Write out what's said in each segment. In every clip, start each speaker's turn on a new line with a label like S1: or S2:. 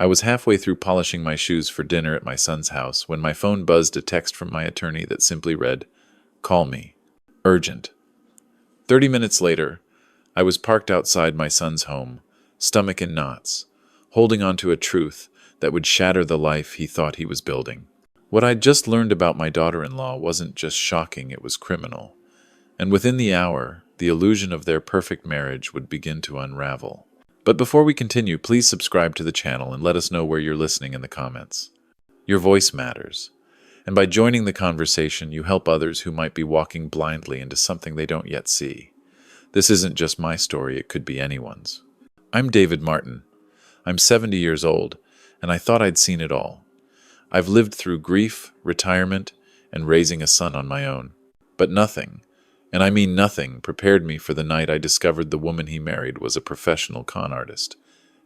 S1: I was halfway through polishing my shoes for dinner at my son's house when my phone buzzed a text from my attorney that simply read, "Call me. Urgent." 30 minutes later, I was parked outside my son's home, stomach in knots, holding on to a truth that would shatter the life he thought he was building. What I'd just learned about my daughter-in-law wasn't just shocking, it was criminal. And within the hour, the illusion of their perfect marriage would begin to unravel. But before we continue, please subscribe to the channel and let us know where you're listening in the comments. Your voice matters. And by joining the conversation, you help others who might be walking blindly into something they don't yet see. This isn't just my story, it could be anyone's. I'm David Martin. I'm 70 years old, and I thought I'd seen it all. I've lived through grief, retirement, and raising a son on my own. But nothing, and I mean nothing, prepared me for the night I discovered the woman he married was a professional con artist.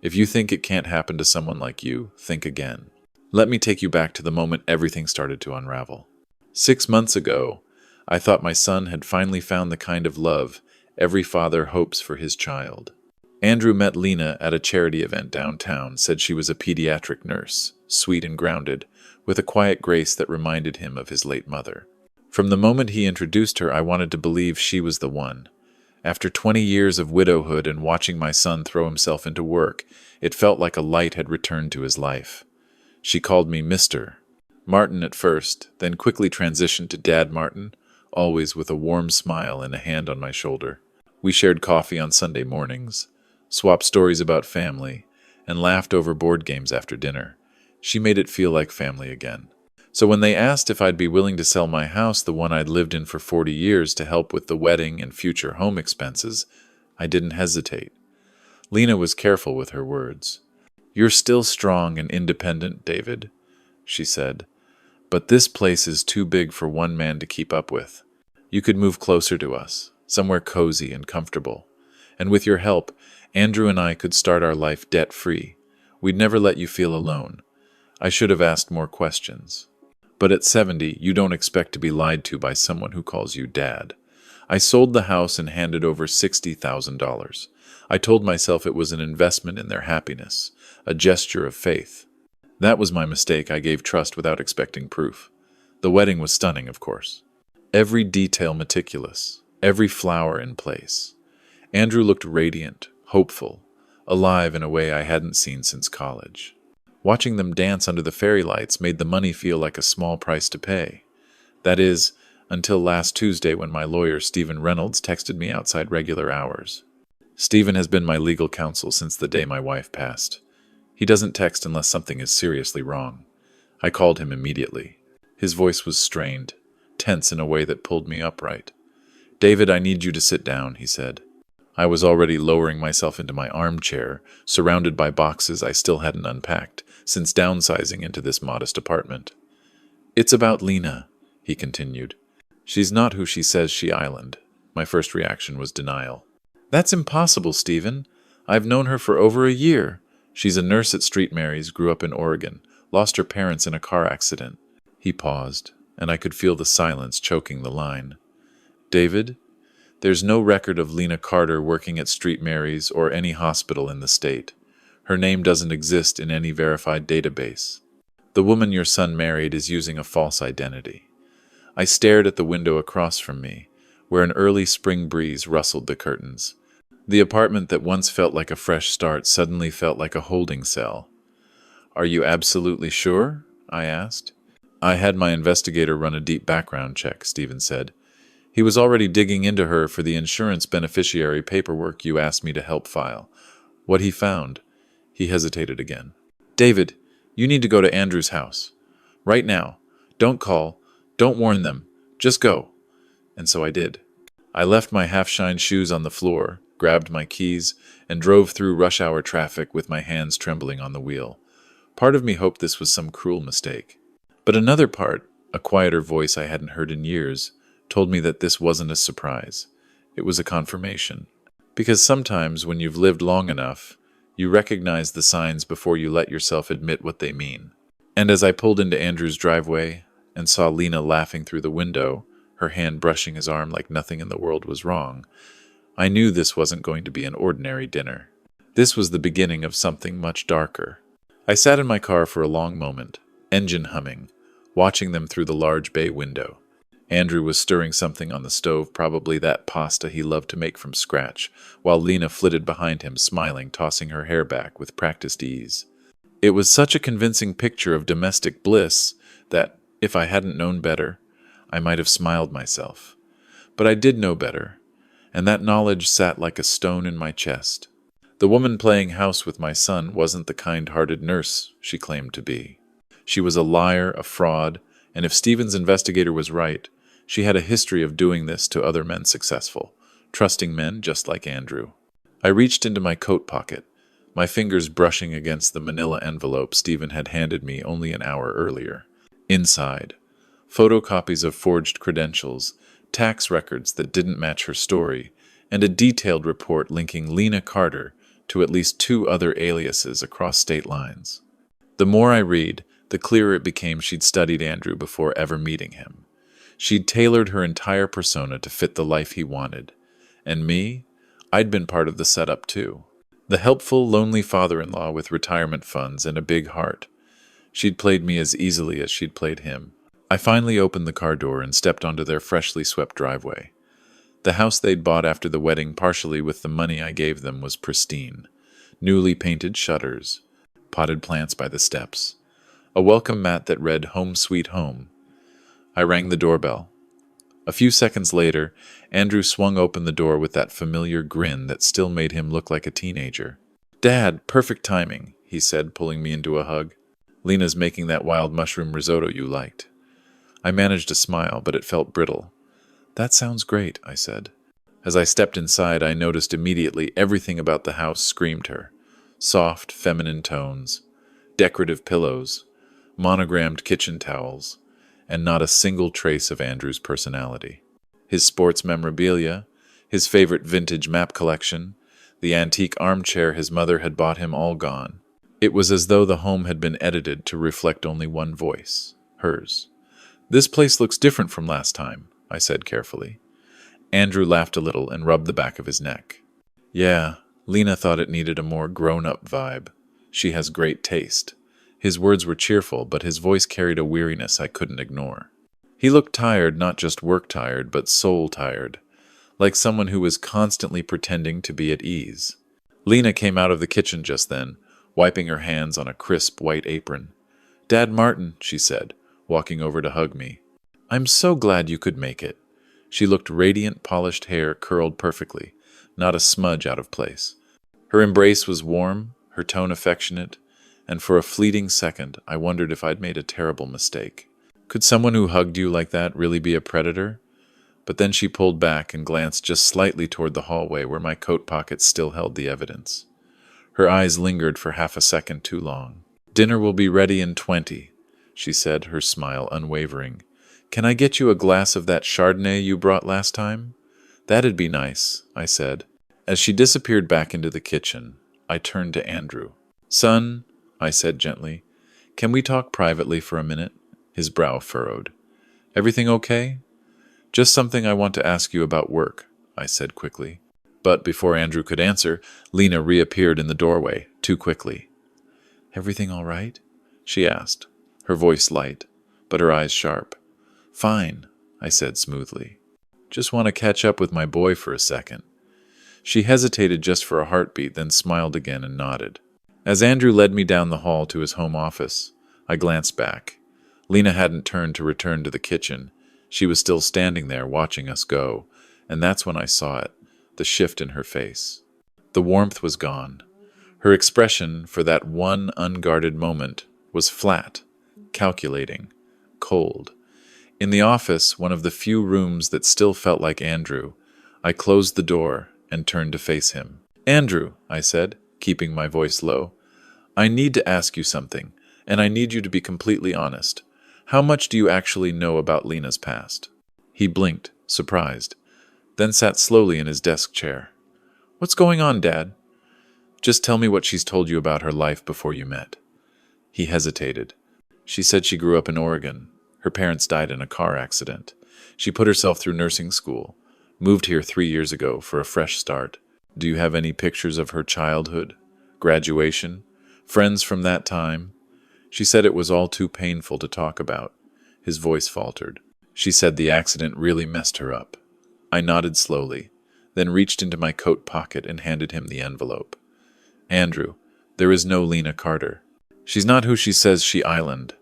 S1: If you think it can't happen to someone like you, think again. Let me take you back to the moment everything started to unravel. 6 months ago, I thought my son had finally found the kind of love every father hopes for his child. Andrew met Lena at a charity event downtown, said she was a pediatric nurse, sweet and grounded, with a quiet grace that reminded him of his late mother. From the moment he introduced her, I wanted to believe she was the one. After 20 years of widowhood and watching my son throw himself into work, it felt like a light had returned to his life. She called me Mr. Martin at first, then quickly transitioned to Dad Martin, always with a warm smile and a hand on my shoulder. We shared coffee on Sunday mornings, swapped stories about family, and laughed over board games after dinner. She made it feel like family again. So when they asked if I'd be willing to sell my house, the one I'd lived in for 40 years, to help with the wedding and future home expenses, I didn't hesitate. Lena was careful with her words. "You're still strong and independent, David," she said, "but this place is too big for one man to keep up with. You could move closer to us, somewhere cozy and comfortable. And with your help, Andrew and I could start our life debt-free. We'd never let you feel alone. I should have asked more questions. But at 70, you don't expect to be lied to by someone who calls you Dad." I sold the house and handed over $60,000. I told myself it was an investment in their happiness, a gesture of faith. That was my mistake. I gave trust without expecting proof. The wedding was stunning, of course. Every detail meticulous, every flower in place. Andrew looked radiant, hopeful, alive in a way I hadn't seen since college. Watching them dance under the fairy lights made the money feel like a small price to pay. That is, until last Tuesday when my lawyer, Stephen Reynolds, texted me outside regular hours. Stephen has been my legal counsel since the day my wife passed. He doesn't text unless something is seriously wrong. I called him immediately. His voice was strained, tense in a way that pulled me upright. "David, I need you to sit down," he said. I was already lowering myself into my armchair, surrounded by boxes I still hadn't unpacked, since downsizing into this modest apartment. "It's about Lena," he continued. "She's not who she says she island." My first reaction was denial. "That's impossible, Stephen. I've known her for over a year. She's a nurse at St. Mary's, grew up in Oregon, lost her parents in a car accident." He paused, and I could feel the silence choking the line. "David, there's no record of Lena Carter working at St. Mary's or any hospital in the state. Her name doesn't exist in any verified database. The woman your son married is using a false identity." I stared at the window across from me, where an early spring breeze rustled the curtains. The apartment that once felt like a fresh start suddenly felt like a holding cell. "Are you absolutely sure?" I asked. "I had my investigator run a deep background check," Stephen said. "He was already digging into her for the insurance beneficiary paperwork you asked me to help file. What he found..." He hesitated again. "David, you need to go to Andrew's house. Right now. Don't call. Don't warn them. Just go." And so I did. I left my half-shined shoes on the floor, grabbed my keys, and drove through rush-hour traffic with my hands trembling on the wheel. Part of me hoped this was some cruel mistake. But another part, a quieter voice I hadn't heard in years, told me that this wasn't a surprise. It was a confirmation. Because sometimes when you've lived long enough, you recognize the signs before you let yourself admit what they mean. And as I pulled into Andrew's driveway and saw Lena laughing through the window, her hand brushing his arm like nothing in the world was wrong, I knew this wasn't going to be an ordinary dinner. This was the beginning of something much darker. I sat in my car for a long moment, engine humming, watching them through the large bay window. Andrew was stirring something on the stove, probably that pasta he loved to make from scratch, while Lena flitted behind him, smiling, tossing her hair back with practiced ease. It was such a convincing picture of domestic bliss that, if I hadn't known better, I might have smiled myself. But I did know better, and that knowledge sat like a stone in my chest. The woman playing house with my son wasn't the kind-hearted nurse she claimed to be. She was a liar, a fraud, and if Stephen's investigator was right, she had a history of doing this to other men successful, trusting men just like Andrew. I reached into my coat pocket, my fingers brushing against the manila envelope Stephen had handed me only an hour earlier. Inside, photocopies of forged credentials, tax records that didn't match her story, and a detailed report linking Lena Carter to at least 2 other aliases across state lines. The more I read, the clearer it became she'd studied Andrew before ever meeting him. She'd tailored her entire persona to fit the life he wanted. And me? I'd been part of the setup too. The helpful, lonely father-in-law with retirement funds and a big heart. She'd played me as easily as she'd played him. I finally opened the car door and stepped onto their freshly swept driveway. The house they'd bought after the wedding, partially with the money I gave them, was pristine. Newly painted shutters, potted plants by the steps, a welcome mat that read "Home Sweet Home." I rang the doorbell. A few seconds later, Andrew swung open the door with that familiar grin that still made him look like a teenager. "Dad, perfect timing," he said, pulling me into a hug. "Lena's making that wild mushroom risotto you liked." I managed a smile, but it felt brittle. "That sounds great," I said. As I stepped inside, I noticed immediately everything about the house screamed her. Soft, feminine tones, decorative pillows, monogrammed kitchen towels, and not a single trace of Andrew's personality. His sports memorabilia, his favorite vintage map collection, the antique armchair his mother had bought him, all gone. It was as though the home had been edited to reflect only one voice, hers. "This place looks different from last time," I said carefully. Andrew laughed a little and rubbed the back of his neck. "Yeah, Lena thought it needed a more grown-up vibe. She has great taste." His words were cheerful, but his voice carried a weariness I couldn't ignore. He looked tired, not just work-tired, but soul-tired, like someone who was constantly pretending to be at ease. Lena came out of the kitchen just then, wiping her hands on a crisp white apron. "Dad Martin," she said, walking over to hug me. "I'm so glad you could make it." She looked radiant, polished hair curled perfectly, not a smudge out of place. Her embrace was warm, her tone affectionate, and for a fleeting second I wondered if I'd made a terrible mistake. Could someone who hugged you like that really be a predator? But then she pulled back and glanced just slightly toward the hallway where my coat pocket still held the evidence. Her eyes lingered for half a second too long. "Dinner will be ready in 20, she said, her smile unwavering. "Can I get you a glass of that Chardonnay you brought last time?" "That'd be nice," I said. As she disappeared back into the kitchen, I turned to Andrew. "Son," I said gently, "can we talk privately for a minute?" His brow furrowed. "Everything okay?" "Just something I want to ask you about work," I said quickly. But before Andrew could answer, Lena reappeared in the doorway, too quickly. "Everything all right?" she asked, her voice light, but her eyes sharp. "Fine," I said smoothly. "Just want to catch up with my boy for a second." She hesitated just for a heartbeat, then smiled again and nodded. As Andrew led me down the hall to his home office, I glanced back. Lena hadn't turned to return to the kitchen. She was still standing there watching us go, and that's when I saw it, the shift in her face. The warmth was gone. Her expression, for that one unguarded moment, was flat, calculating, cold. In the office, one of the few rooms that still felt like Andrew, I closed the door and turned to face him. "Andrew," I said, keeping my voice low, "I need to ask you something, and I need you to be completely honest. How much do you actually know about Lena's past?" He blinked, surprised, then sat slowly in his desk chair. "What's going on, Dad?" "Just tell me what she's told you about her life before you met." He hesitated. "She said she grew up in Oregon. Her parents died in a car accident. She put herself through nursing school, moved here 3 years ago for a fresh start. Do you have any pictures of her childhood, graduation, Friends from that time? She said it was all too painful to talk about. His voice faltered. She said the accident really messed her up. I nodded slowly, then reached into my coat pocket and handed him the envelope. Andrew, there is no Lena Carter. She's not who she says she island.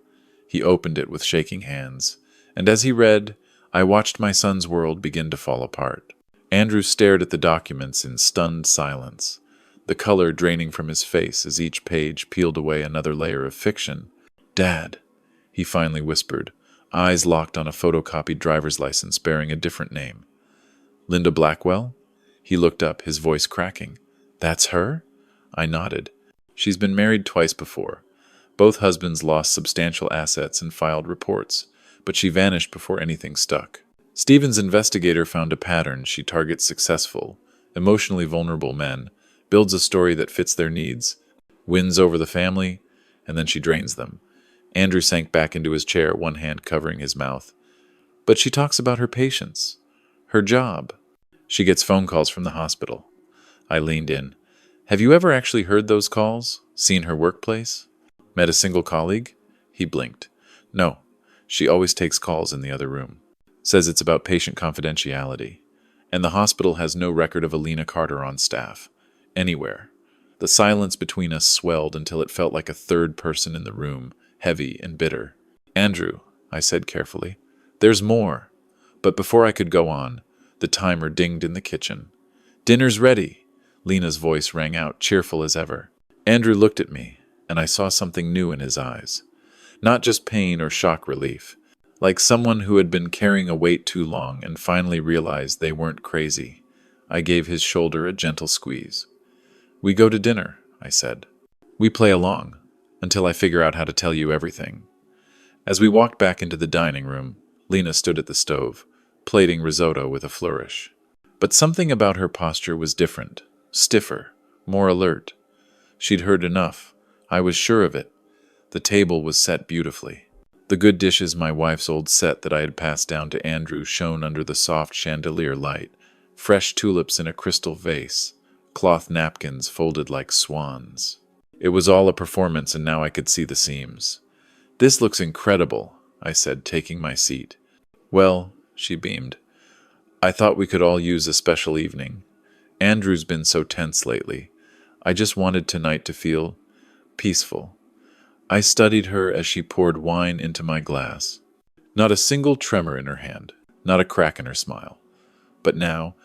S1: He opened it with shaking hands, and as he read, I watched my son's world begin to fall apart. Andrew stared at the documents in stunned silence, the color draining from his face as each page peeled away another layer of fiction. Dad, he finally whispered, eyes locked on a photocopied driver's license bearing a different name. Linda Blackwell? He looked up, his voice cracking. That's her? I nodded. She's been married twice before. Both husbands lost substantial assets and filed reports, but she vanished before anything stuck. Stephen's investigator found a pattern. She targets successful, emotionally vulnerable men, builds a story that fits their needs, wins over the family, and then she drains them. Andrew sank back into his chair, one hand covering his mouth. But she talks about her patients, her job. She gets phone calls from the hospital. I leaned in. Have you ever actually heard those calls? Seen her workplace? Met a single colleague? He blinked. No, she always takes calls in the other room. Says it's about patient confidentiality. And the hospital has no record of Alina Carter on staff. Anywhere. The silence between us swelled until it felt like a third person in the room, heavy and bitter. Andrew, I said carefully, there's more. But before I could go on, the timer dinged in the kitchen. Dinner's ready. Lena's voice rang out, cheerful as ever. Andrew looked at me, and I saw something new in his eyes. Not just pain or shock relief, like someone who had been carrying a weight too long and finally realized they weren't crazy. I gave his shoulder a gentle squeeze. We go to dinner, I said. We play along, until I figure out how to tell you everything. As we walked back into the dining room, Lena stood at the stove, plating risotto with a flourish. But something about her posture was different, stiffer, more alert. She'd heard enough. I was sure of it. The table was set beautifully. The good dishes, my wife's old set that I had passed down to Andrew, shone under the soft chandelier light. Fresh tulips in a crystal vase, cloth napkins folded like swans. It was all a performance, and now I could see the seams. This looks incredible, I said, taking my seat. Well, she beamed. I thought we could all use a special evening. Andrew's been so tense lately. I just wanted tonight to feel peaceful. I studied her as she poured wine into my glass. Not a single tremor in her hand, not a crack in her smile. But now,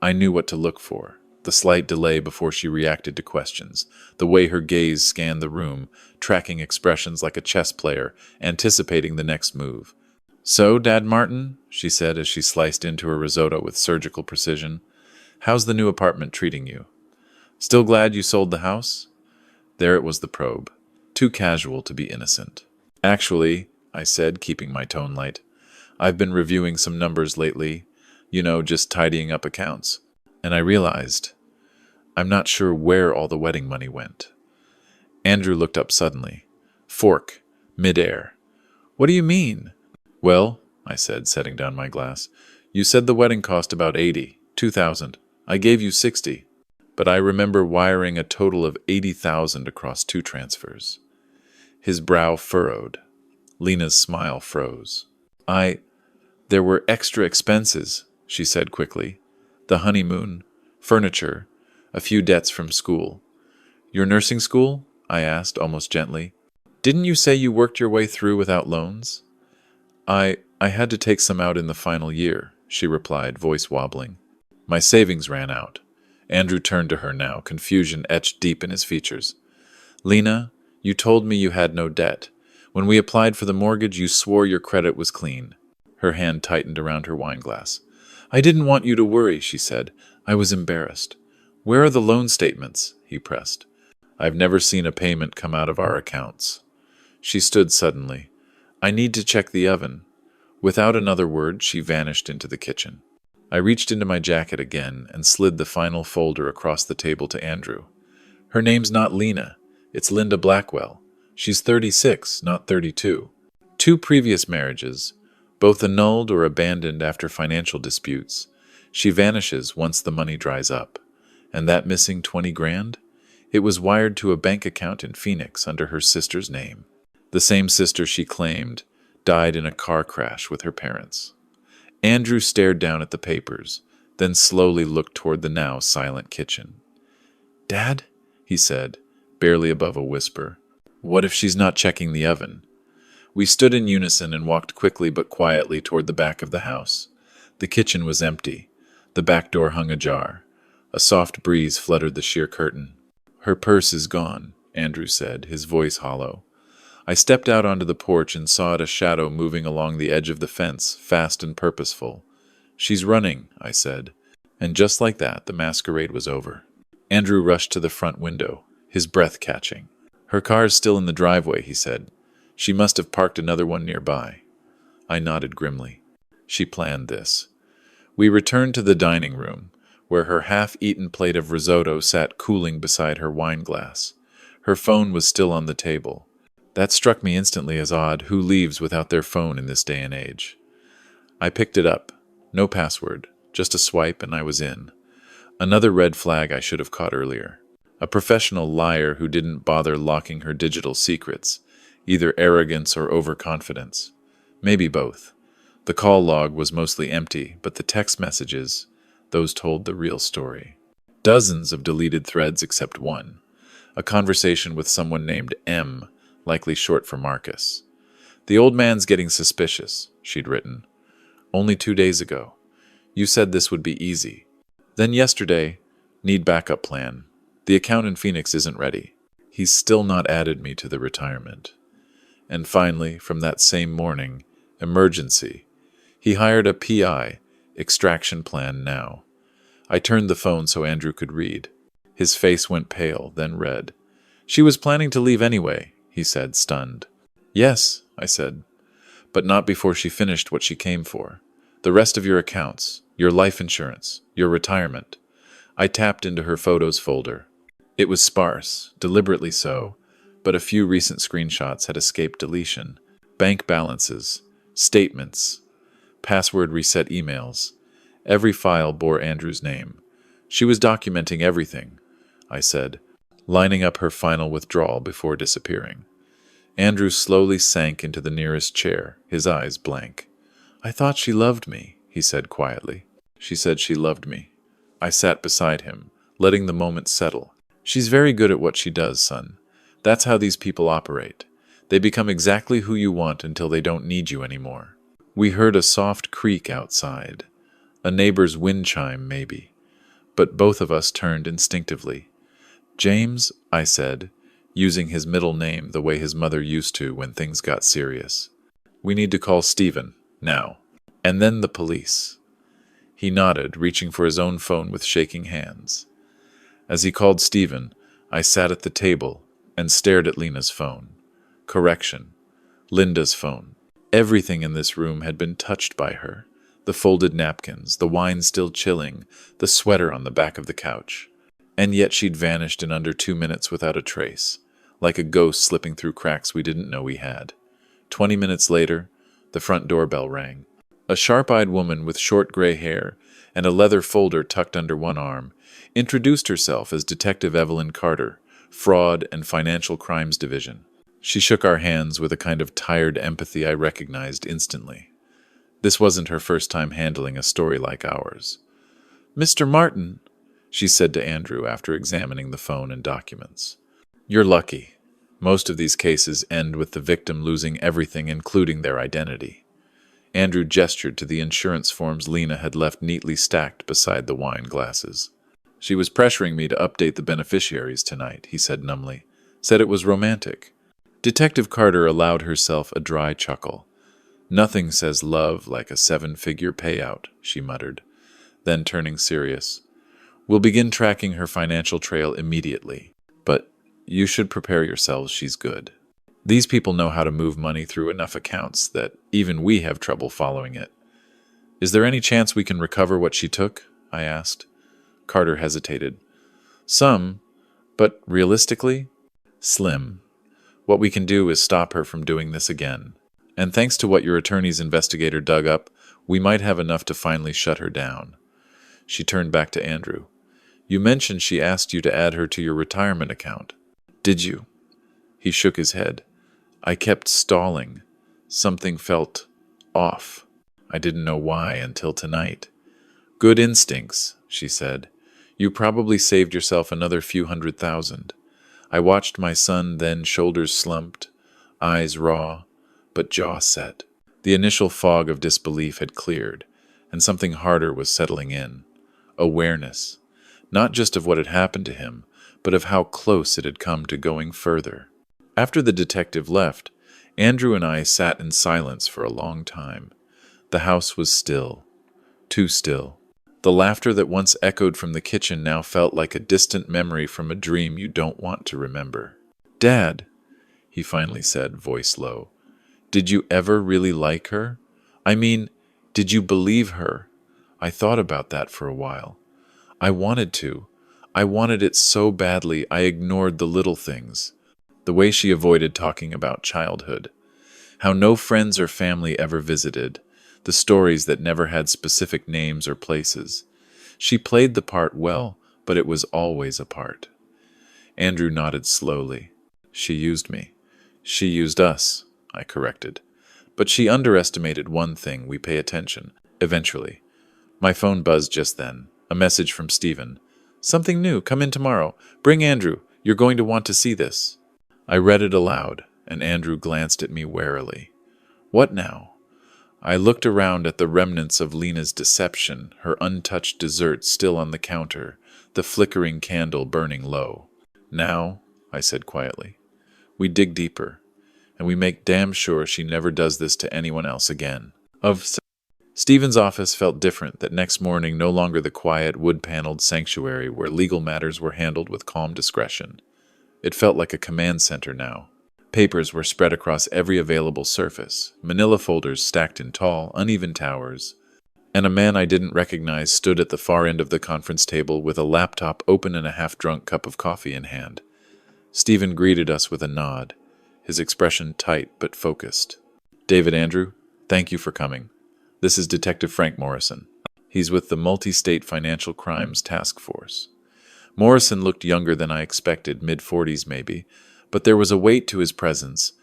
S1: I knew what to look for. The slight delay before she reacted to questions, the way her gaze scanned the room, tracking expressions like a chess player, anticipating the next move. So, Dad Martin, she said as she sliced into her risotto with surgical precision, how's the new apartment treating you? Still glad you sold the house? There it was, the probe. Too casual to be innocent. Actually, I said, keeping my tone light, I've been reviewing some numbers lately, just tidying up accounts. And I realized, I'm not sure where all the wedding money went. Andrew looked up suddenly. Fork, midair. What do you mean? Well, I said, setting down my glass, you said the wedding cost about $2,000. I gave you $60. But I remember wiring a total of $80,000 across 2 transfers. His brow furrowed. Lena's smile froze. There were extra expenses, she said quickly. The honeymoon, furniture, a few debts from school. Your nursing school? I asked, almost gently. Didn't you say you worked your way through without loans? I had to take some out in the final year, she replied, voice wobbling. My savings ran out. Andrew turned to her now, confusion etched deep in his features. Lena, you told me you had no debt. When we applied for the mortgage, you swore your credit was clean. Her hand tightened around her wineglass. I didn't want you to worry, she said. I was embarrassed. Where are the loan statements? He pressed. I've never seen a payment come out of our accounts. She stood suddenly. I need to check the oven. Without another word, she vanished into the kitchen. I reached into my jacket again and slid the final folder across the table to Andrew. Her name's not Lena. It's Linda Blackwell. She's 36, not 32. 2 previous marriages, both annulled or abandoned after financial disputes. She vanishes once the money dries up. And that missing 20 grand? It was wired to a bank account in Phoenix under her sister's name. The same sister she claimed died in a car crash with her parents. Andrew stared down at the papers, then slowly looked toward the now silent kitchen. "Dad," he said, barely above a whisper, "what if she's not checking the oven?" We stood in unison and walked quickly but quietly toward the back of the house. The kitchen was empty. The back door hung ajar. A soft breeze fluttered the sheer curtain. "Her purse is gone," Andrew said, his voice hollow. I stepped out onto the porch and saw a shadow moving along the edge of the fence, fast and purposeful. "She's running," I said. And just like that, the masquerade was over. Andrew rushed to the front window, his breath catching. "Her car's still in the driveway," he said. "She must have parked another one nearby." I nodded grimly. She planned this. We returned to the dining room, where her half-eaten plate of risotto sat cooling beside her wine glass. Her phone was still on the table. That struck me instantly as odd. Who leaves without their phone in this day and age? I picked it up. No password, just a swipe and I was in. Another red flag I should have caught earlier. A professional liar who didn't bother locking her digital secrets, either arrogance or overconfidence. Maybe both. The call log was mostly empty, but the text messages, those told the real story. Dozens of deleted threads except one. A conversation with someone named M, likely short for Marcus. "The old man's getting suspicious," she'd written. "Only 2 days ago. You said this would be easy. Then yesterday, need backup plan. The account in Phoenix isn't ready. He's still not added me to the retirement." And finally, from that same morning, emergency. He hired a PI, extraction plan now. I turned the phone so Andrew could read. His face went pale, then red. "She was planning to leave anyway," he said, stunned. "Yes," I said, "but not before she finished what she came for. The rest of your accounts, your life insurance, your retirement." I tapped into her photos folder. It was sparse, deliberately so, but a few recent screenshots had escaped deletion. Bank balances, statements, password reset emails. Every file bore Andrew's name. She was documenting everything, I said, lining up her final withdrawal before disappearing. Andrew slowly sank into the nearest chair, his eyes blank. "I thought she loved me," he said quietly. "She said she loved me." I sat beside him, letting the moment settle. "She's very good at what she does, son. That's how these people operate. They become exactly who you want until they don't need you anymore." We heard a soft creak outside. A neighbor's wind chime, maybe. But both of us turned instinctively. "James," I said, using his middle name the way his mother used to when things got serious. "We need to call Stephen, now. And then the police." He nodded, reaching for his own phone with shaking hands. As he called Stephen, I sat at the table and stared at Lena's phone. Correction, Linda's phone. Everything in this room had been touched by her. The folded napkins, the wine still chilling, the sweater on the back of the couch. And yet she'd vanished in under 2 minutes without a trace, like a ghost slipping through cracks we didn't know we had. 20 minutes later, the front doorbell rang. A sharp-eyed woman with short gray hair and a leather folder tucked under one arm introduced herself as Detective Evelyn Carter, Fraud and Financial Crimes Division. She shook our hands with a kind of tired empathy I recognized instantly. This wasn't her first time handling a story like ours. "Mr. Martin," she said to Andrew after examining the phone and documents. "You're lucky. Most of these cases end with the victim losing everything, including their identity." Andrew gestured to the insurance forms Lena had left neatly stacked beside the wine glasses. "She was pressuring me to update the beneficiaries tonight," he said numbly. "Said it was romantic." Detective Carter allowed herself a dry chuckle. "Nothing says love like a 7-figure payout," she muttered. Then, turning serious, "We'll begin tracking her financial trail immediately. But you should prepare yourselves, she's good. These people know how to move money through enough accounts that even we have trouble following it." "Is there any chance we can recover what she took?" I asked. Carter hesitated. "Some, but realistically, slim. What we can do is stop her from doing this again. And thanks to what your attorney's investigator dug up, we might have enough to finally shut her down." She turned back to Andrew. You mentioned she asked you to add her to your retirement account. Did you? He shook his head. I kept stalling. Something felt off. I didn't know why until tonight. Good instincts, she said. You probably saved yourself another few $100,000. I watched my son, then shoulders slumped, eyes raw, but jaw set. The initial fog of disbelief had cleared, and something harder was settling in. Awareness, not just of what had happened to him, but of how close it had come to going further. After the detective left, Andrew and I sat in silence for a long time. The house was still, too still. The laughter that once echoed from the kitchen now felt like a distant memory from a dream you don't want to remember. Dad, he finally said, voice low, did you ever really like her? I mean, did you believe her? I thought about that for a while. I wanted to. I wanted it so badly I ignored the little things. The way she avoided talking about childhood. How no friends or family ever visited. The stories that never had specific names or places. She played the part well, but it was always a part. Andrew nodded slowly. She used me. She used us, I corrected. But she underestimated one thing: we pay attention. Eventually. My phone buzzed just then. A message from Stephen. Something new, come in tomorrow. Bring Andrew, you're going to want to see this. I read it aloud, and Andrew glanced at me warily. What now? I looked around at the remnants of Lena's deception, her untouched dessert still on the counter, the flickering candle burning low. Now, I said quietly, we dig deeper, and we make damn sure she never does this to anyone else again. Stephen's office felt different that next morning, no longer the quiet, wood-paneled sanctuary where legal matters were handled with calm discretion. It felt like a command center now. Papers were spread across every available surface, manila folders stacked in tall, uneven towers, and a man I didn't recognize stood at the far end of the conference table with a laptop open and a half-drunk cup of coffee in hand. Stephen greeted us with a nod, his expression tight but focused. David Andrew, thank you for coming. This is Detective Frank Morrison. He's with the Multi-State Financial Crimes Task Force. Morrison looked younger than I expected, mid-40s maybe, but there was a weight to his presence,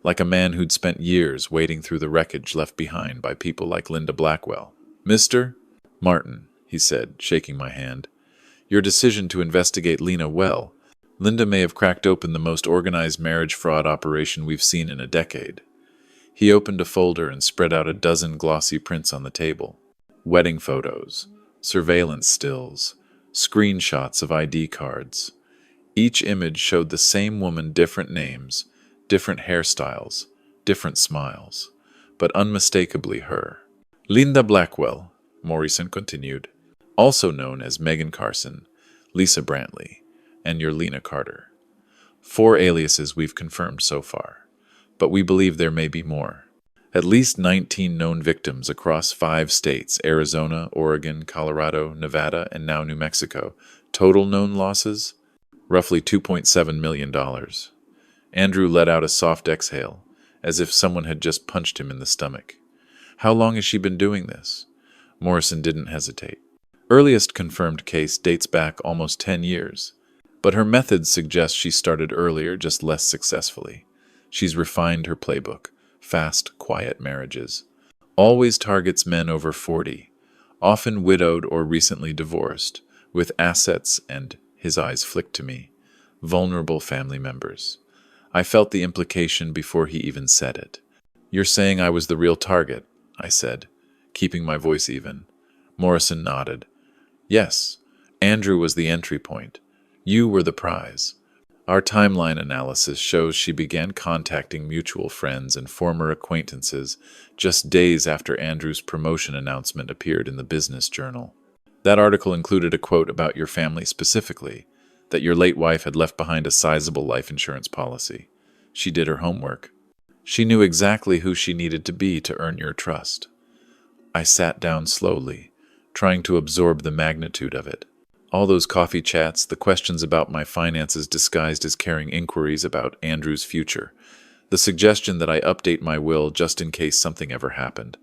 S1: like a man who'd spent years wading through the wreckage left behind by people like Linda Blackwell. Mr. Martin, he said, shaking my hand, your decision to investigate Lena well. Linda may have cracked open the most organized marriage fraud operation we've seen in a decade. He opened a folder and spread out a dozen glossy prints on the table. Wedding photos, surveillance stills, screenshots of ID cards. Each image showed the same woman, different names, different hairstyles, different smiles, but unmistakably her. Linda Blackwell, Morrison continued, also known as Megan Carson, Lisa Brantley, and your Lena Carter. 4 aliases we've confirmed so far, but we believe there may be more. At least 19 known victims across 5 states, Arizona, Oregon, Colorado, Nevada, and now New Mexico. Total known losses? Roughly $2.7 million. Andrew let out a soft exhale, as if someone had just punched him in the stomach. How long has she been doing this? Morrison didn't hesitate. Earliest confirmed case dates back almost 10 years, but her methods suggest she started earlier, just less successfully. She's refined her playbook. Fast, quiet marriages. Always targets men over 40, often widowed or recently divorced, with assets and, his eyes flicked to me, vulnerable family members. I felt the implication before he even said it. You're saying I was the real target, I said, keeping my voice even. Morrison nodded. Yes, Andrew was the entry point. You were the prize. Our timeline analysis shows she began contacting mutual friends and former acquaintances just days after Andrew's promotion announcement appeared in the Business Journal. That article included a quote about your family specifically, that your late wife had left behind a sizable life insurance policy. She did her homework. She knew exactly who she needed to be to earn your trust. I sat down slowly, trying to absorb the magnitude of it. All those coffee chats, the questions about my finances disguised as caring inquiries about Andrew's future, the suggestion that I update my will just in case something ever happened.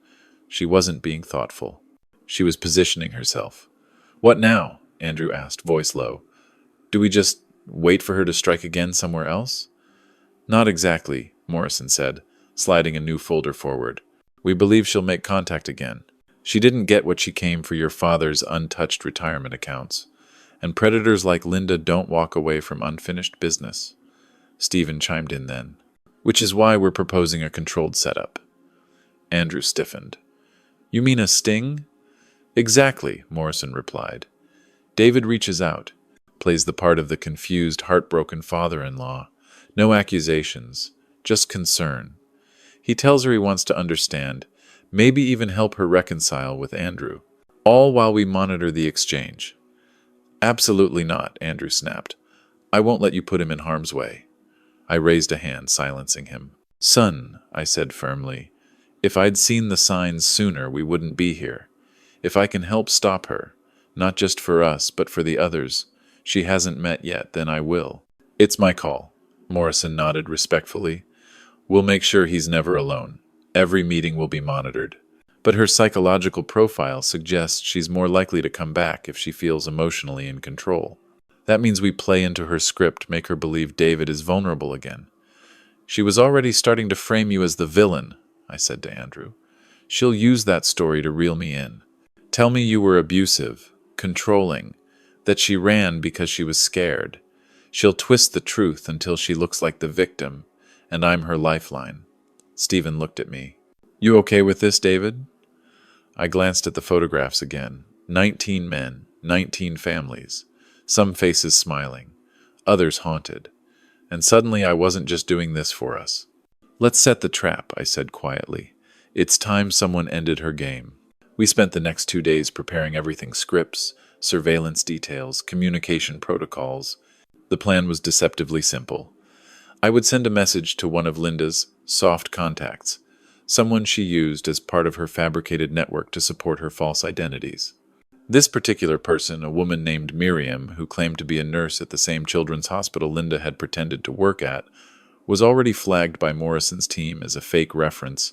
S1: She wasn't being thoughtful. She was positioning herself. What now? Andrew asked, voice low. Do we just wait for her to strike again somewhere else? Not exactly, Morrison said, sliding a new folder forward. We believe she'll make contact again. She didn't get what she came for your father's untouched retirement accounts. And predators like Linda don't walk away from unfinished business. Stephen chimed in then. Which is why we're proposing a controlled setup. Andrew stiffened. You mean a sting? Exactly, Morrison replied. David reaches out, plays the part of the confused, heartbroken father-in-law. No accusations, just concern. He tells her he wants to understand, maybe even help her reconcile with Andrew, all while we monitor the exchange. Absolutely not, Andrew snapped. I won't let you put him in harm's way. I raised a hand, silencing him. Son, I said firmly, if I'd seen the signs sooner, we wouldn't be here. If I can help stop her, not just for us, but for the others she hasn't met yet, then I will. It's my call, Morrison nodded respectfully. We'll make sure he's never alone. Every meeting will be monitored. But her psychological profile suggests she's more likely to come back if she feels emotionally in control. That means we play into her script, make her believe David is vulnerable again. She was already starting to frame you as the villain, I said to Andrew. She'll use that story to reel me in. Tell me you were abusive, controlling, that she ran because she was scared. She'll twist the truth until she looks like the victim, and I'm her lifeline. Stephen looked at me. You okay with this, David? I glanced at the photographs again. 19 men, 19 families. Some faces smiling, others haunted. And suddenly I wasn't just doing this for us. Let's set the trap, I said quietly. It's time someone ended her game. We spent the next 2 days preparing everything: scripts, surveillance details, communication protocols. The plan was deceptively simple. I would send a message to one of Linda's soft contacts, someone she used as part of her fabricated network to support her false identities. This particular person, a woman named Miriam, who claimed to be a nurse at the same children's hospital Linda had pretended to work at, was already flagged by Morrison's team as a fake reference,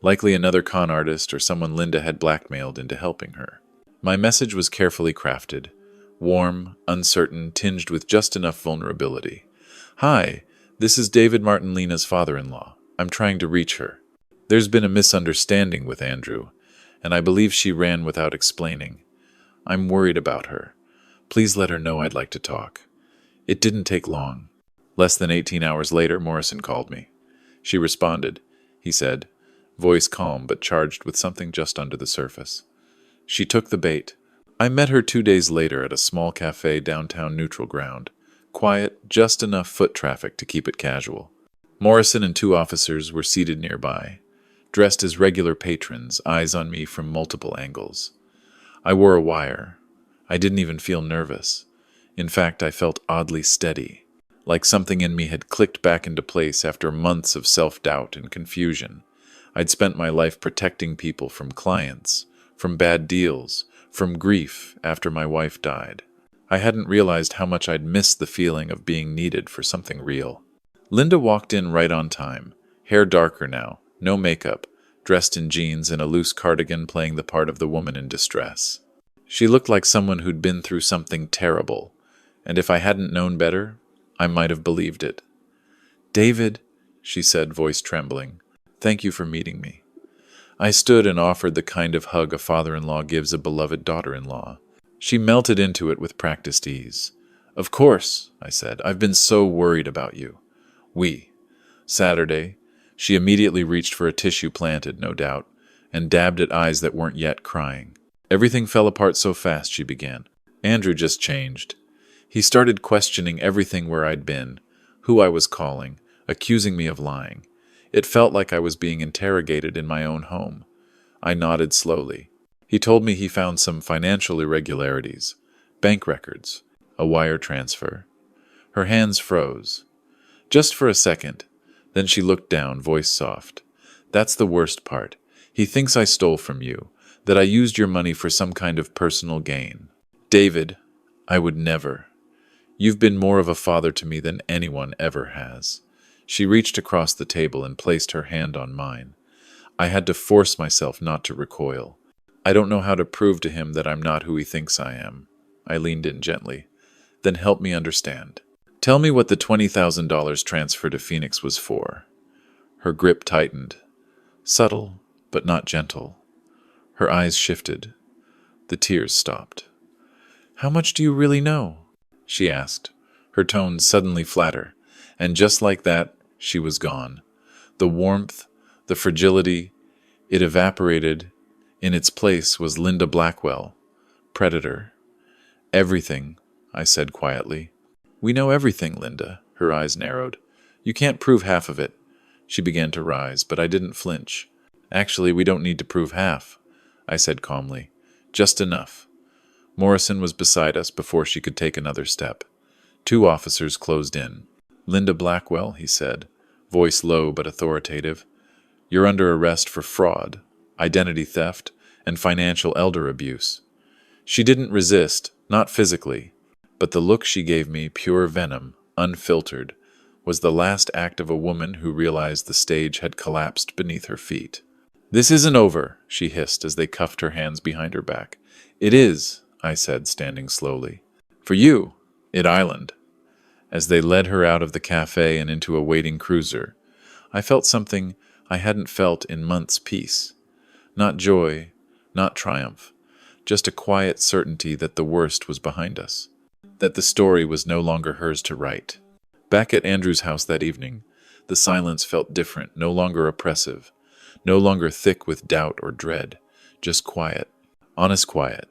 S1: likely another con artist or someone Linda had blackmailed into helping her. My message was carefully crafted, warm, uncertain, tinged with just enough vulnerability. Hi, this is David Martin, Lena's father-in-law. I'm trying to reach her. There's been a misunderstanding with Andrew, and I believe she ran without explaining. I'm worried about her. Please let her know I'd like to talk. It didn't take long. Less than 18 hours later, Morrison called me. She responded, he said, voice calm but charged with something just under the surface. She took the bait. I met her 2 days later at a small cafe downtown Neutral Ground. Quiet, just enough foot traffic to keep it casual. Morrison and 2 officers were seated nearby, dressed as regular patrons, eyes on me from multiple angles. I wore a wire. I didn't even feel nervous. In fact, I felt oddly steady, like something in me had clicked back into place after months of self-doubt and confusion. I'd spent my life protecting people from clients, from bad deals, from grief after my wife died. I hadn't realized how much I'd missed the feeling of being needed for something real. Linda walked in right on time, hair darker now, no makeup, dressed in jeans and a loose cardigan playing the part of the woman in distress. She looked like someone who'd been through something terrible, and if I hadn't known better, I might have believed it. David, she said, voice trembling, thank you for meeting me. I stood and offered the kind of hug a father-in-law gives a beloved daughter-in-law. She melted into it with practiced ease. Of course, I said, I've been so worried about you. Saturday, she immediately reached for a tissue planted, no doubt, and dabbed at eyes that weren't yet crying. Everything fell apart so fast, she began. Andrew just changed. He started questioning everything where I'd been, who I was calling, accusing me of lying. It felt like I was being interrogated in my own home. I nodded slowly. He told me he found some financial irregularities, bank records, a wire transfer. Her hands froze. Just for a second. Then she looked down, voice soft. That's the worst part. He thinks I stole from you, that I used your money for some kind of personal gain. David, I would never. You've been more of a father to me than anyone ever has. She reached across the table and placed her hand on mine. I had to force myself not to recoil. I don't know how to prove to him that I'm not who he thinks I am. I leaned in gently. Then help me understand. Tell me what the $20,000 transfer to Phoenix was for. Her grip tightened. Subtle, but not gentle. Her eyes shifted. The tears stopped. How much do you really know? She asked, her tone suddenly flatter. And just like that, she was gone. The warmth, the fragility, it evaporated. In its place was Linda Blackwell, predator. Everything, I said quietly. We know everything, Linda. Her eyes narrowed. You can't prove half of it. She began to rise, but I didn't flinch. Actually, we don't need to prove half, I said calmly. Just enough. Morrison was beside us before she could take another step. 2 officers closed in. Linda Blackwell, he said, voice low but authoritative. You're under arrest for fraud, identity theft, and financial elder abuse. She didn't resist, not physically, but the look she gave me, pure venom, unfiltered, was the last act of a woman who realized the stage had collapsed beneath her feet. This isn't over, she hissed as they cuffed her hands behind her back. It is, I said, standing slowly. For you, it island. As they led her out of the cafe and into a waiting cruiser, I felt something I hadn't felt in months. Peace. Not joy, not triumph, just a quiet certainty that the worst was behind us, that the story was no longer hers to write. Back at Andrew's house that evening, the silence felt different, no longer oppressive, no longer thick with doubt or dread, just quiet, honest quiet,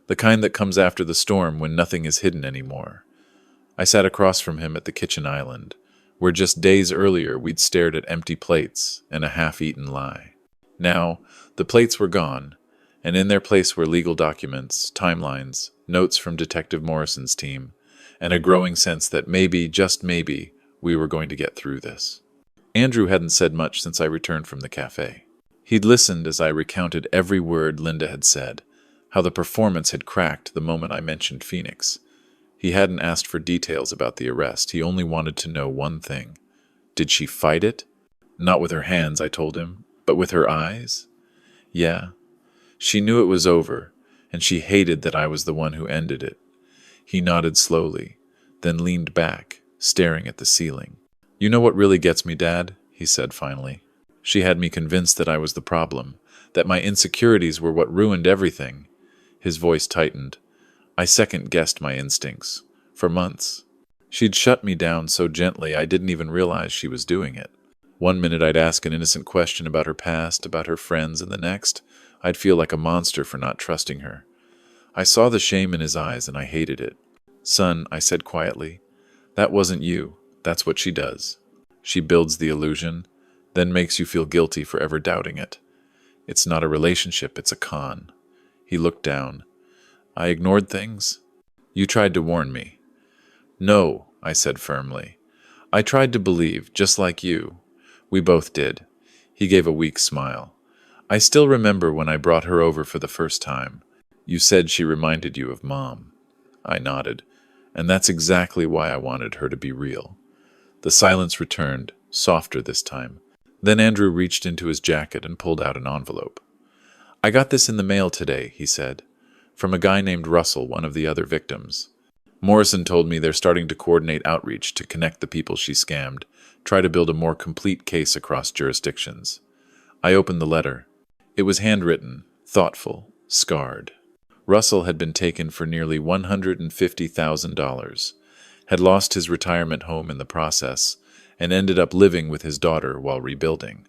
S1: the kind that comes after the storm when nothing is hidden anymore. I sat across from him at the kitchen island, where just days earlier we'd stared at empty plates and a half-eaten lie. Now, the plates were gone, and in their place were legal documents, timelines, notes from Detective Morrison's team, and a growing sense that maybe, just maybe, we were going to get through this. Andrew hadn't said much since I returned from the cafe. He'd listened as I recounted every word Linda had said, how the performance had cracked the moment I mentioned Phoenix. He hadn't asked for details about the arrest. He only wanted to know one thing. Did she fight it? Not with her hands, I told him, but with her eyes? Yeah. She knew it was over, and she hated that I was the one who ended it. He nodded slowly, then leaned back, staring at the ceiling. You know what really gets me, Dad? He said finally. She had me convinced that I was the problem, that my insecurities were what ruined everything. His voice tightened. I second-guessed my instincts. For months. She'd shut me down so gently I didn't even realize she was doing it. One minute I'd ask an innocent question about her past, about her friends, and the next, I'd feel like a monster for not trusting her. I saw the shame in his eyes and I hated it. Son, I said quietly, that wasn't you. That's what she does. She builds the illusion, then makes you feel guilty for ever doubting it. It's not a relationship, it's a con. He looked down. I ignored things? You tried to warn me. No, I said firmly. I tried to believe, just like you. We both did. He gave a weak smile. I still remember when I brought her over for the first time. You said she reminded you of Mom. I nodded. And that's exactly why I wanted her to be real. The silence returned, softer this time. Then Andrew reached into his jacket and pulled out an envelope. I got this in the mail today, he said, from a guy named Russell, one of the other victims. Morrison told me they're starting to coordinate outreach to connect the people she scammed, try to build a more complete case across jurisdictions. I opened the letter. It was handwritten, thoughtful, scarred. Russell had been taken for nearly $150,000, had lost his retirement home in the process, and ended up living with his daughter while rebuilding.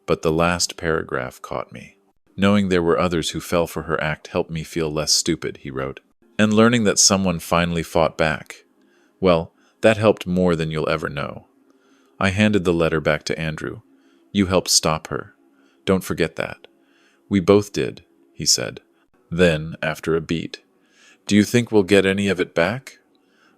S1: But the last paragraph caught me. Knowing there were others who fell for her act helped me feel less stupid, he wrote. And learning that someone finally fought back. Well, that helped more than you'll ever know. I handed the letter back to Andrew. You helped stop her. Don't forget that. We both did, he said. Then, after a beat, do you think we'll get any of it back?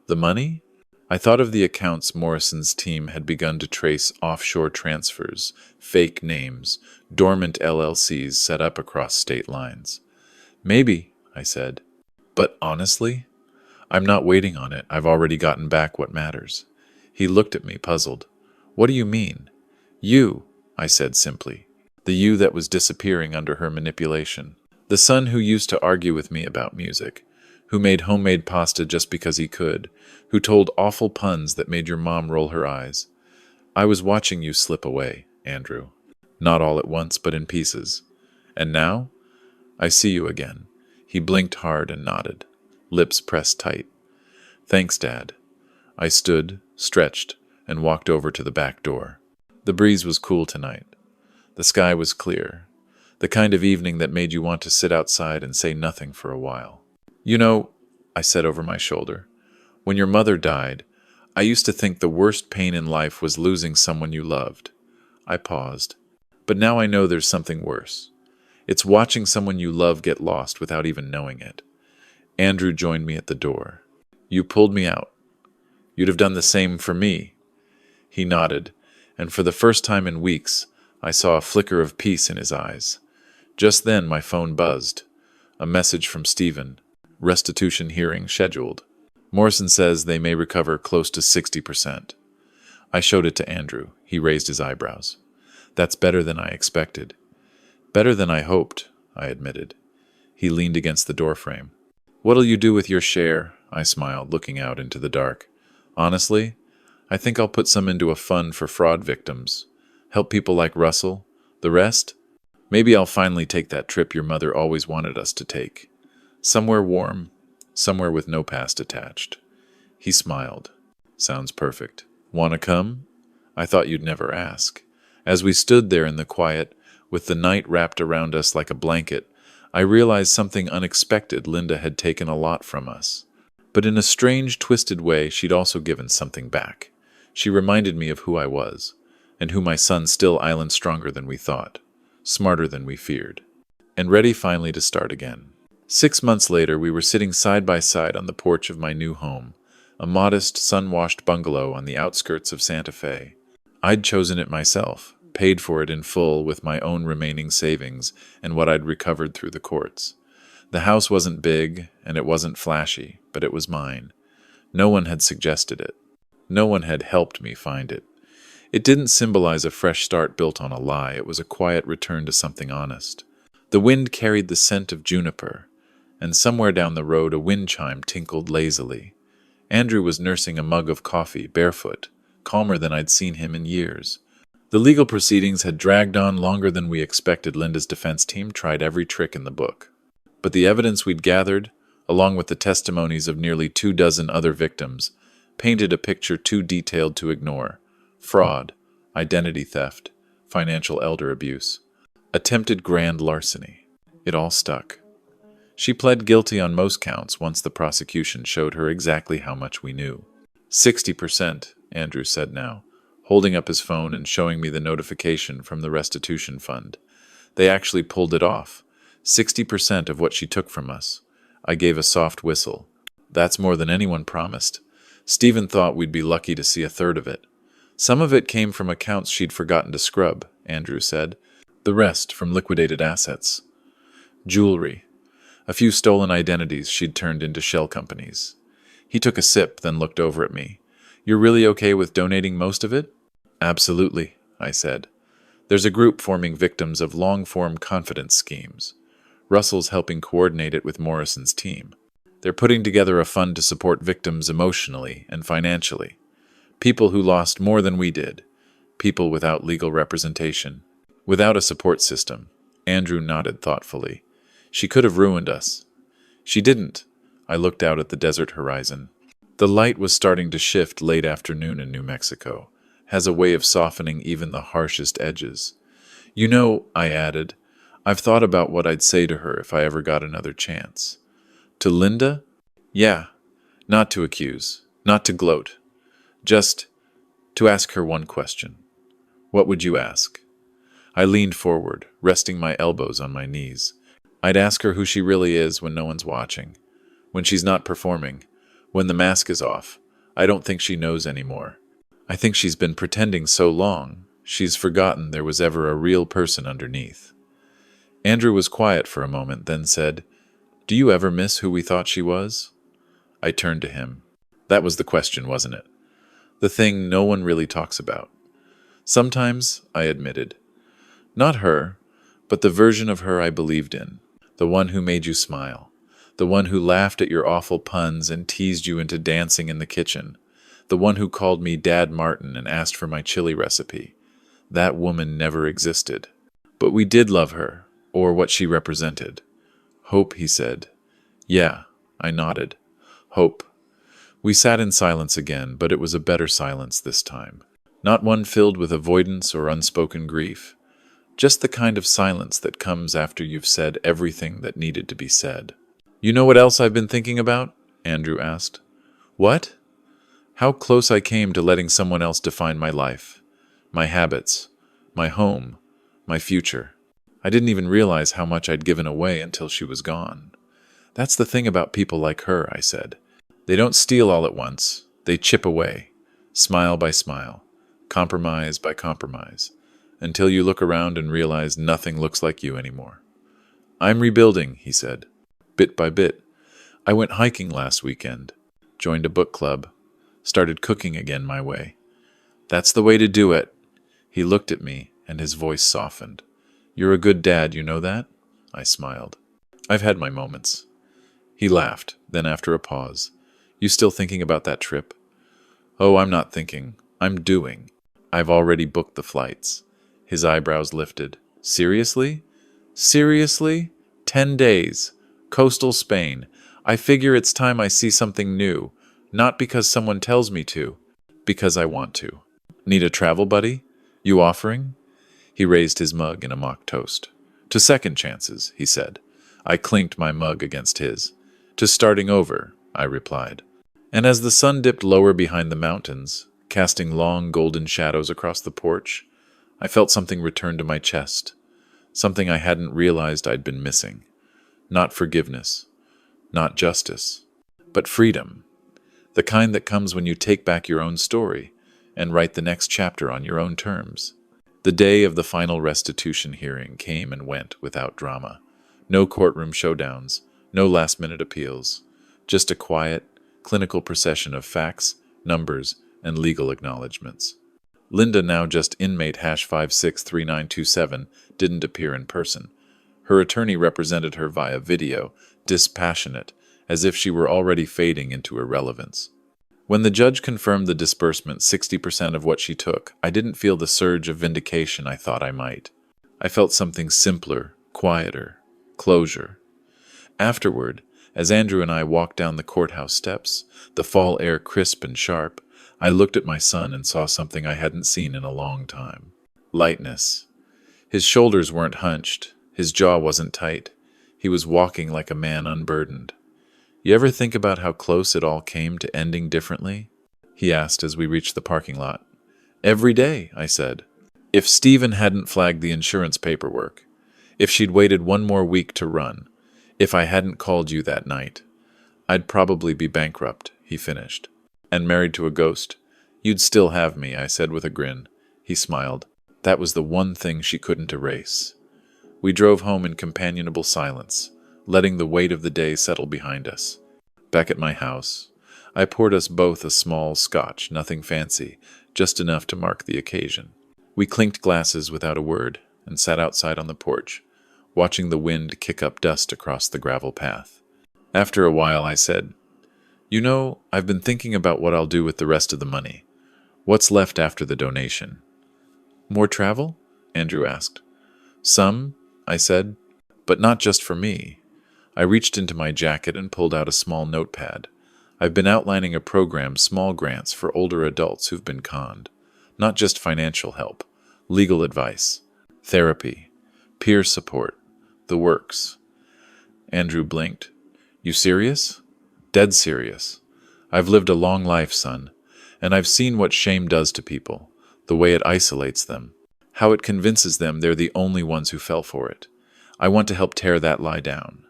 S1: The money? I thought of the accounts Morrison's team had begun to trace offshore transfers, fake names, dormant LLCs set up across state lines. Maybe, I said. But honestly, I'm not waiting on it. I've already gotten back what matters. He looked at me, puzzled. What do you mean? You, I said simply. The you that was disappearing under her manipulation. The son who used to argue with me about music, who made homemade pasta just because he could, who told awful puns that made your mom roll her eyes. I was watching you slip away, Andrew. Not all at once, but in pieces. And now, I see you again. He blinked hard and nodded, lips pressed tight. Thanks, Dad. I stood, stretched, and walked over to the back door. The breeze was cool tonight. The sky was clear, the kind of evening that made you want to sit outside and say nothing for a while. You know, I said over my shoulder, when your mother died, I used to think the worst pain in life was losing someone you loved. I paused. But now I know there's something worse. It's watching someone you love get lost without even knowing it. Andrew joined me at the door. You pulled me out. You'd have done the same for me. He nodded, and for the first time in weeks, I saw a flicker of peace in his eyes. Just then my phone buzzed. A message from Stephen. Restitution hearing scheduled. Morrison says they may recover close to 60%. I showed it to Andrew. He raised his eyebrows. That's better than I expected. Better than I hoped, I admitted. He leaned against the doorframe. What'll you do with your share? I smiled, looking out into the dark. Honestly, I think I'll put some into a fund for fraud victims. Help people like Russell. The rest? Maybe I'll finally take that trip your mother always wanted us to take. Somewhere warm, somewhere with no past attached. He smiled. Sounds perfect. Wanna come? I thought you'd never ask. As we stood there in the quiet, with the night wrapped around us like a blanket, I realized something unexpected. Linda had taken a lot from us. But in a strange, twisted way, she'd also given something back. She reminded me of who I was, and who my son still island stronger than we thought, smarter than we feared, and ready finally to start again. 6 months later, we were sitting side by side on the porch of my new home, a modest, sun-washed bungalow on the outskirts of Santa Fe. I'd chosen it myself, paid for it in full with my own remaining savings and what I'd recovered through the courts. The house wasn't big, and it wasn't flashy, but it was mine. No one had suggested it. No one had helped me find it. It didn't symbolize a fresh start built on a lie. It was a quiet return to something honest. The wind carried the scent of juniper, and somewhere down the road a wind chime tinkled lazily. Andrew was nursing a mug of coffee, barefoot, calmer than I'd seen him in years. The legal proceedings had dragged on longer than we expected. Linda's defense team tried every trick in the book. But the evidence we'd gathered, along with the testimonies of nearly 24 other victims, painted a picture too detailed to ignore. Fraud, identity theft, financial elder abuse, attempted grand larceny. It all stuck. She pled guilty on most counts once the prosecution showed her exactly how much we knew. 60%, Andrew said now, holding up his phone and showing me the notification from the restitution fund. They actually pulled it off. 60% of what she took from us. I gave a soft whistle. That's more than anyone promised. Stephen thought we'd be lucky to see a third of it. Some of it came from accounts she'd forgotten to scrub, Andrew said. The rest from liquidated assets. Jewelry. A few stolen identities she'd turned into shell companies. He took a sip, then looked over at me. You're really okay with donating most of it? Absolutely, I said. There's a group forming victims of long-form confidence schemes. Russell's helping coordinate it with Morrison's team. They're putting together a fund to support victims emotionally and financially. People who lost more than we did. People without legal representation. Without a support system. Andrew nodded thoughtfully. She could have ruined us. She didn't. I looked out at the desert horizon. The light was starting to shift late afternoon in New Mexico. Has a way of softening even the harshest edges. You know, I added, I've thought about what I'd say to her if I ever got another chance. To Linda? Yeah. Not to accuse. Not to gloat. Just to ask her one question. What would you ask? I leaned forward, resting my elbows on my knees. I'd ask her who she really is when no one's watching. When she's not performing. When the mask is off. I don't think she knows anymore. I think she's been pretending so long, she's forgotten there was ever a real person underneath. Andrew was quiet for a moment, then said, Do you ever miss who we thought she was? I turned to him. That was the question, wasn't it? The thing no one really talks about. Sometimes, I admitted. Not her, but the version of her I believed in. The one who made you smile. The one who laughed at your awful puns and teased you into dancing in the kitchen. The one who called me Dad Martin and asked for my chili recipe. That woman never existed. But we did love her, or what she represented. Hope, he said. Yeah, I nodded. Hope. We sat in silence again, but it was a better silence this time. Not one filled with avoidance or unspoken grief. Just the kind of silence that comes after you've said everything that needed to be said. You know what else I've been thinking about? Andrew asked. What? How close I came to letting someone else define my life, my habits, my home, my future. I didn't even realize how much I'd given away until she was gone. That's the thing about people like her, I said. They don't steal all at once. They chip away, smile by smile, compromise by compromise, until you look around and realize nothing looks like you anymore. I'm rebuilding, he said, bit by bit. I went hiking last weekend, joined a book club, started cooking again my way. That's the way to do it. He looked at me, and his voice softened. You're a good dad, you know that? I smiled. I've had my moments. He laughed, then after a pause. You still thinking about that trip? Oh, I'm not thinking. I'm doing. I've already booked the flights. His eyebrows lifted. Seriously? Seriously? 10 days. Coastal Spain. I figure it's time I see something new. Not because someone tells me to. Because I want to. Need a travel buddy? You offering? He raised his mug in a mock toast. To second chances, he said. I clinked my mug against his. To starting over, I replied. And as the sun dipped lower behind the mountains, casting long golden shadows across the porch, I felt something return to my chest. Something I hadn't realized I'd been missing. Not forgiveness. Not justice. But freedom. The kind that comes when you take back your own story and write the next chapter on your own terms. The day of the final restitution hearing came and went without drama. No courtroom showdowns, no last-minute appeals. Just a quiet, clinical procession of facts, numbers, and legal acknowledgments. Linda, now just inmate #563927, didn't appear in person. Her attorney represented her via video, dispassionate, as if she were already fading into irrelevance. When the judge confirmed the disbursement 60% of what she took, I didn't feel the surge of vindication I thought I might. I felt something simpler, quieter, closure. Afterward, as Andrew and I walked down the courthouse steps, the fall air crisp and sharp, I looked at my son and saw something I hadn't seen in a long time. Lightness. His shoulders weren't hunched, his jaw wasn't tight. He was walking like a man unburdened. You ever think about how close it all came to ending differently? He asked as we reached the parking lot. Every day, I said. If Stephen hadn't flagged the insurance paperwork, if she'd waited one more week to run, if I hadn't called you that night, I'd probably be bankrupt, he finished. And married to a ghost. You'd still have me, I said with a grin. He smiled. That was the one thing she couldn't erase. We drove home in companionable silence, letting the weight of the day settle behind us. Back at my house, I poured us both a small scotch, nothing fancy, just enough to mark the occasion. We clinked glasses without a word and sat outside on the porch, watching the wind kick up dust across the gravel path. After a while, I said, You know, I've been thinking about what I'll do with the rest of the money. What's left after the donation? More travel? Andrew asked. Some, I said, but not just for me. I reached into my jacket and pulled out a small notepad. I've been outlining a program, small grants for older adults who've been conned. Not just financial help, legal advice, therapy, peer support, the works. Andrew blinked. You serious? Dead serious. I've lived a long life, son, and I've seen what shame does to people, the way it isolates them, how it convinces them they're the only ones who fell for it. I want to help tear that lie down.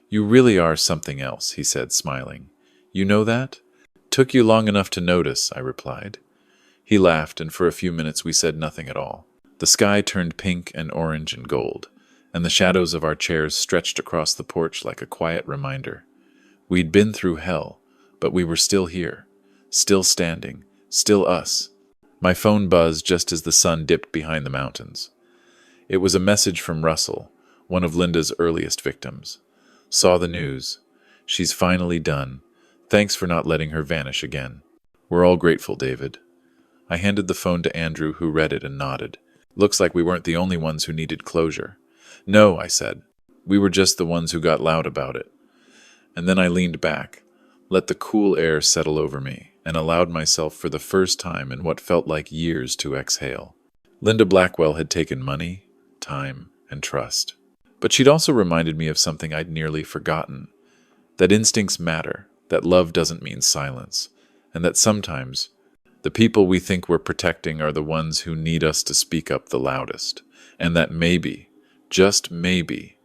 S1: You really are something else, he said, smiling. You know that? Took you long enough to notice, I replied. He laughed, and for a few minutes we said nothing at all. The sky turned pink and orange and gold, and the shadows of our chairs stretched across the porch like a quiet reminder. We'd been through hell, but we were still here, still standing, still us. My phone buzzed just as the sun dipped behind the mountains. It was a message from Russell, one of Linda's earliest victims. Saw the news. She's finally done. Thanks for not letting her vanish again. We're all grateful, David. I handed the phone to Andrew, who read it and nodded. Looks like we weren't the only ones who needed closure. No, I said. We were just the ones who got loud about it. And then I leaned back, let the cool air settle over me, and allowed myself for the first time in what felt like years to exhale. Linda Blackwell had taken money, time, and trust. But she'd also reminded me of something I'd nearly forgotten. That instincts matter, that love doesn't mean silence, and that sometimes the people we think we're protecting are the ones who need us to speak up the loudest, and that maybe, just maybe,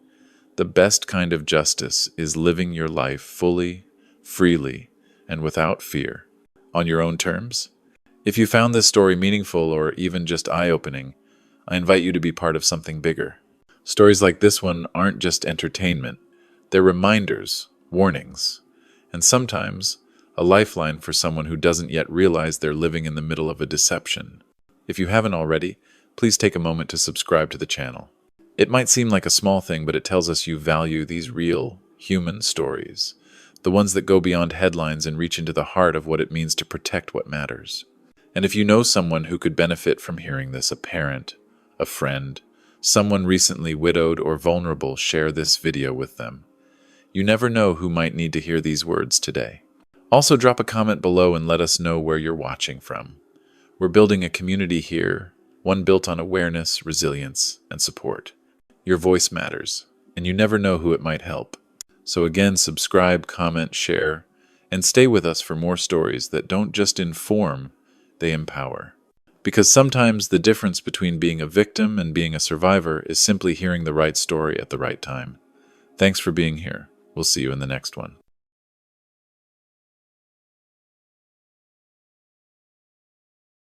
S1: the best kind of justice is living your life fully, freely, and without fear, on your own terms. If you found this story meaningful or even just eye-opening, I invite you to be part of something bigger. Stories like this one aren't just entertainment, they're reminders, warnings, and sometimes a lifeline for someone who doesn't yet realize they're living in the middle of a deception. If you haven't already, please take a moment to subscribe to the channel. It might seem like a small thing, but it tells us you value these real, human stories, the ones that go beyond headlines and reach into the heart of what it means to protect what matters. And if you know someone who could benefit from hearing this, a parent, a friend, someone recently widowed or vulnerable, share this video with them. You never know who might need to hear these words today. Also, drop a comment below and let us know where you're watching from. We're building a community here, one built on awareness, resilience, and support. Your voice matters, and you never know who it might help. So again, subscribe, comment, share, and stay with us for more stories that don't just inform, they empower. Because sometimes the difference between being a victim and being a survivor is simply hearing the right story at the right time. Thanks for being here. We'll see you in the next one.